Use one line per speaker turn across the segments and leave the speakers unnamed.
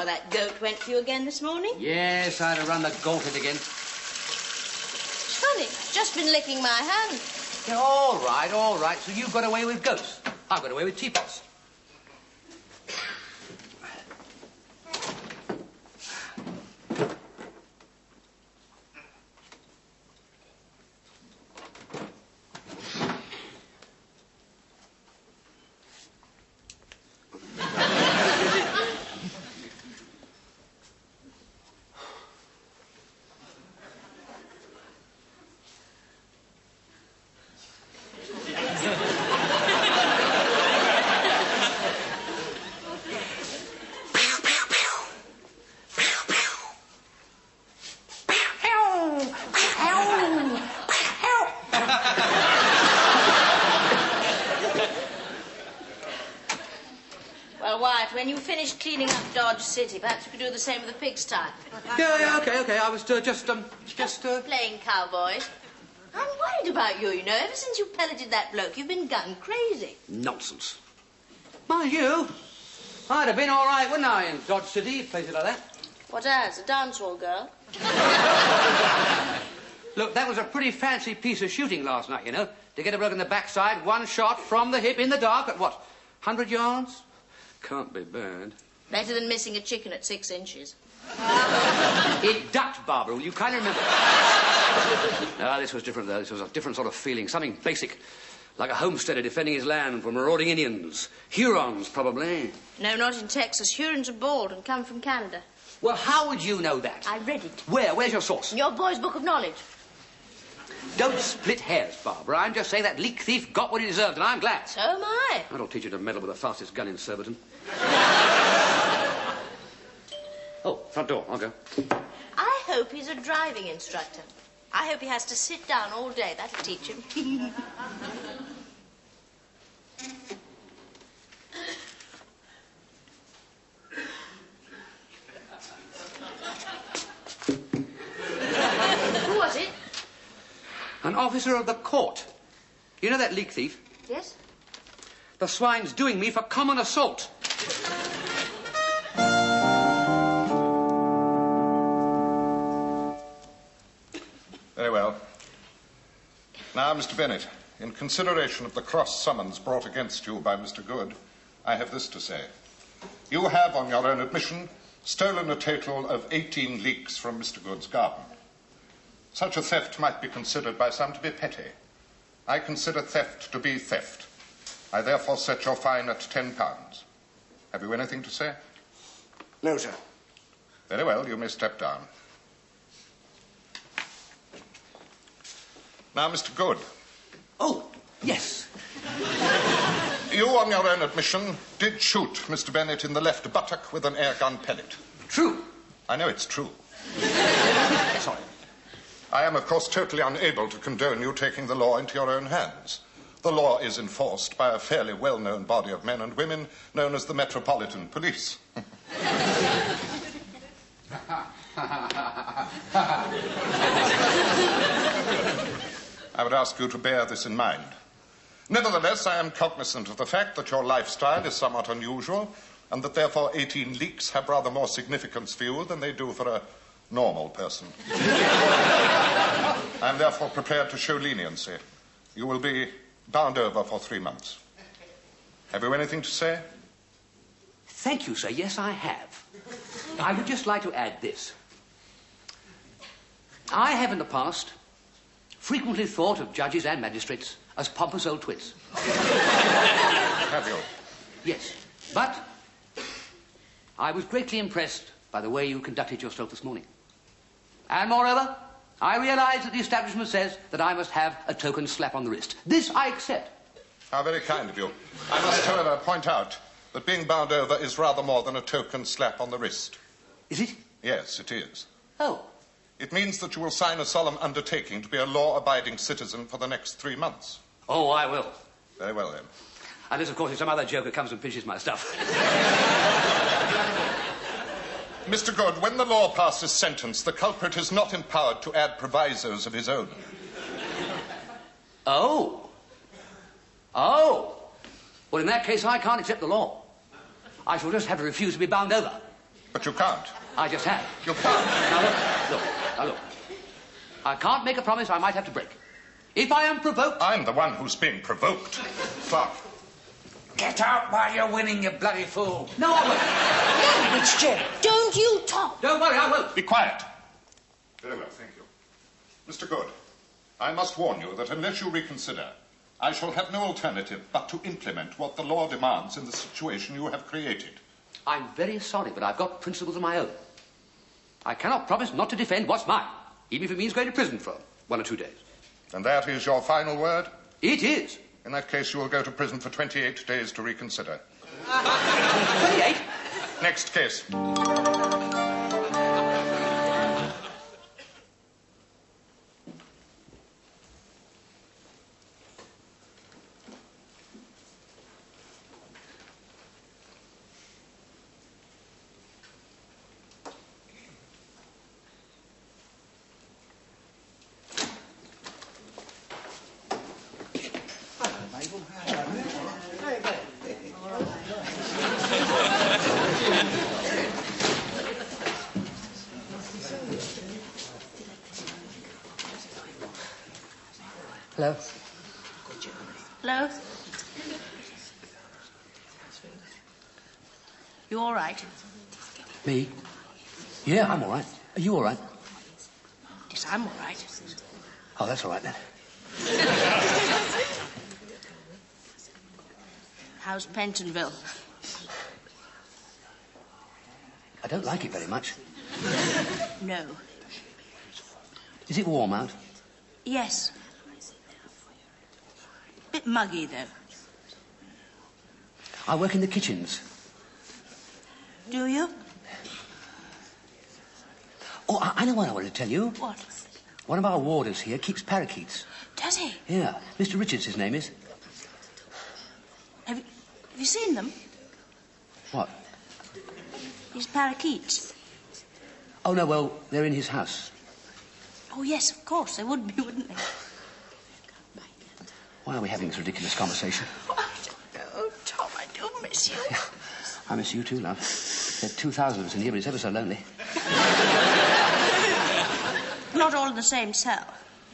how that goat went for you again this morning?
Yes, I had to run the gauntlet again.
It's funny. Just been licking my hand.
Yeah, all right, all right. So you got away with goats. I got away with teapots.
When you finish cleaning up Dodge City, perhaps you could do the same with the pigsty.
Yeah, okay. I was just
playing cowboys. I'm worried about you, you know. Ever since you pelleted that bloke, you've been gun crazy.
Nonsense. Mind you, I'd have been all right, wouldn't I, in Dodge City, places like that?
What as? A dance hall girl?
Look, that was a pretty fancy piece of shooting last night, you know. To get a bloke in the backside, one shot from the hip in the dark at, what, 100 yards? Can't be bad.
Better than missing a chicken at 6 inches.
It ducked, Barbara. Will you kindly remember? Ah, this was different, though. This was a different sort of feeling. Something basic. Like a homesteader defending his land from marauding Indians. Hurons, probably.
No, not in Texas. Hurons are bald and come from Canada.
Well, how would you know that?
I read it.
Where? Where's your source?
In your boy's book of knowledge.
Don't split hairs, Barbara. I'm just saying that leek thief got what he deserved, and I'm glad.
So am I.
That'll teach you to meddle with the fastest gun in Surbiton. Oh, front door. I'll go.
I hope he's a driving instructor. I hope he has to sit down all day. That'll teach him. Who was it?
An officer of the court. You know that leek thief?
Yes.
The swine's doing me for common assault.
Very well. Now, Mr. Bennett, in consideration of the cross summons brought against you by Mr. Good, I have this to say. You have, on your own admission, stolen a total of 18 leeks from Mr. Good's garden. Such a theft might be considered by some to be petty. I consider theft to be theft. I therefore set your fine at £10. Have you anything to say?
No, sir.
Very well, you may step down. Now, Mr. Good.
Oh, yes.
You, on your own admission, did shoot Mr. Bennett in the left buttock with an airgun pellet.
True.
I know it's true.
Sorry.
I am, of course, totally unable to condone you taking the law into your own hands. The law is enforced by a fairly well-known body of men and women known as the Metropolitan Police. I would ask you to bear this in mind. Nevertheless, I am cognizant of the fact that your lifestyle is somewhat unusual and that therefore 18 leeks have rather more significance for you than they do for a normal person. I am therefore prepared to show leniency. You will be bound over for 3 months. Have you anything to say?
Thank you, sir. Yes, I have. I would just like to add this. I have in the past frequently thought of judges and magistrates as pompous old twits.
Have you?
Yes, but I was greatly impressed by the way you conducted yourself this morning. And moreover, I realize that the establishment says that I must have a token slap on the wrist. This I accept.
How very kind of you. I must, however, point out that being bound over is rather more than a token slap on the wrist.
Is it?
Yes, it is.
Oh.
It means that you will sign a solemn undertaking to be a law-abiding citizen for the next 3 months.
Oh, I will.
Very well, then.
Unless, of course, if some other joker comes and finishes my stuff.
Mr. Good, when the law passes sentence, the culprit is not empowered to add provisos of his own.
Oh. Oh. Well, in that case, I can't accept the law. I shall just have to refuse to be bound over.
But you can't.
I just have.
You can't.
Now look. I can't make a promise I might have to break. If I am provoked...
I'm the one who's being provoked. Clark.
Get out while you're winning, you bloody fool.
No, I won't.
It's Jerry.
Don't you talk.
Don't worry, I won't.
Be quiet. Very well, thank you. Mr. Good, I must warn you that unless you reconsider, I shall have no alternative but to implement what the law demands in the situation you have created.
I'm very sorry, but I've got principles of my own. I cannot promise not to defend what's mine, even if it means going to prison for 1 or 2 days.
And that is your final word?
It is.
In that case, you will go to prison for 28 days to reconsider.
28?
Next case.
Hello?
Hello? You all right?
Me? Yeah, I'm all right. Are you all right?
Yes, I'm all right.
Oh, that's all right then.
How's Pentonville?
I don't like it very much.
No.
Is it warm out?
Yes. Bit muggy, though.
I work in the kitchens.
Do you?
Oh, I know what I wanted to tell you.
What?
One of our warders here keeps parakeets.
Does he?
Yeah, Mr. Richards, his name is.
Have you seen them?
What?
These parakeets.
Oh, no, well, they're in his house.
Oh, yes, of course. They would be, wouldn't they?
Why are we having this ridiculous conversation?
Oh, I don't know, Tom. I do miss you.
Yeah, I miss you too, love. There are 2,000 of us in here, but it's ever so lonely.
Not all in the same cell.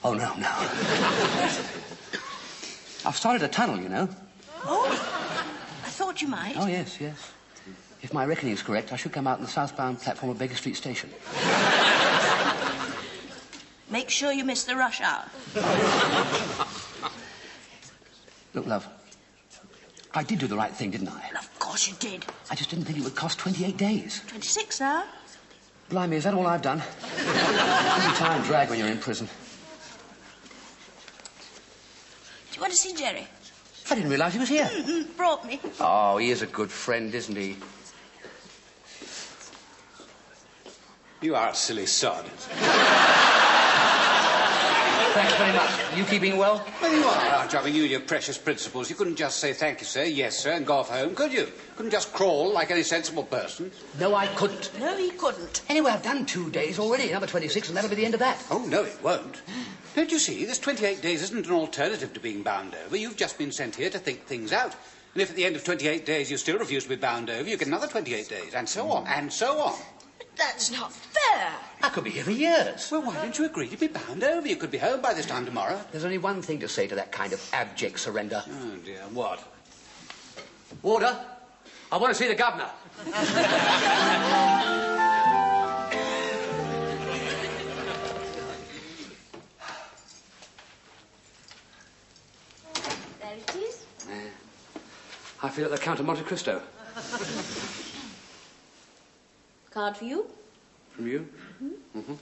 Oh, no. I've started a tunnel, you know.
Oh, I thought you might.
Oh, yes. If my reckoning's correct, I should come out on the southbound platform of Baker Street Station.
Make sure you miss the rush hour.
Look, love, I did do the right thing, didn't I?
Well, of course you did.
I just didn't think it would cost 28 days.
26 now.
Blimey, is that all I've done? Every time drag when you're in prison.
Do you want to see Jerry?
I didn't realise he was here.
Brought me.
Oh, he is a good friend, isn't he?
You are a silly sod.
Thanks very much. You keeping well?
Well, you are, aren't you? I mean, you and your precious principles. You couldn't just say thank you, sir, yes, sir, and go off home, could you? Couldn't just crawl like any sensible person.
No, I couldn't.
No, he couldn't.
Anyway, I've done 2 days already, another 26, and that'll be the end of that.
Oh, no, it won't. Don't you see? This 28 days isn't an alternative to being bound over. You've just been sent here to think things out. And if at the end of 28 days you still refuse to be bound over, you get another 28 days, and so on, and so on.
But that's not fair.
I could be here for years.
Well, why don't you agree to be bound over? You could be home by this time tomorrow.
There's only one thing to say to that kind of abject surrender.
Oh, dear, what?
Warder, I want to see the governor.
There it is.
I feel like the Count of Monte Cristo.
Card for you.
From you? Mm-hmm.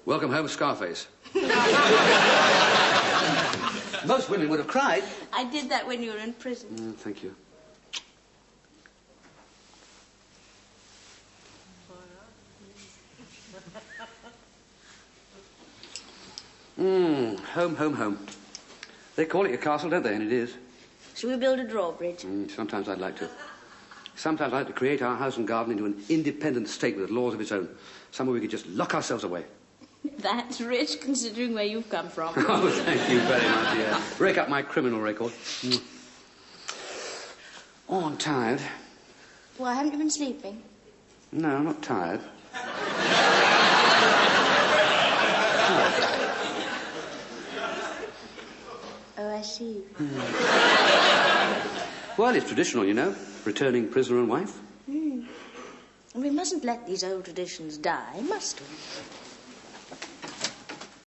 Welcome home, Scarface. Most women would have cried.
I did that when you were in prison.
Thank you. Home. They call it a castle, don't they? And it is.
Shall we build a drawbridge?
Sometimes I'd like to. Sometimes I'd like to create our house and garden into an independent state with laws of its own. Somewhere we could just lock ourselves away.
That's rich, considering where you've come from.
Oh, thank you very much, dear. Break up my criminal record. Oh, I'm tired.
Why, haven't you been sleeping?
No, I'm not tired.
Oh, I see.
Well, it's traditional, you know. Returning prisoner and wife.
We mustn't let these old traditions die, must we?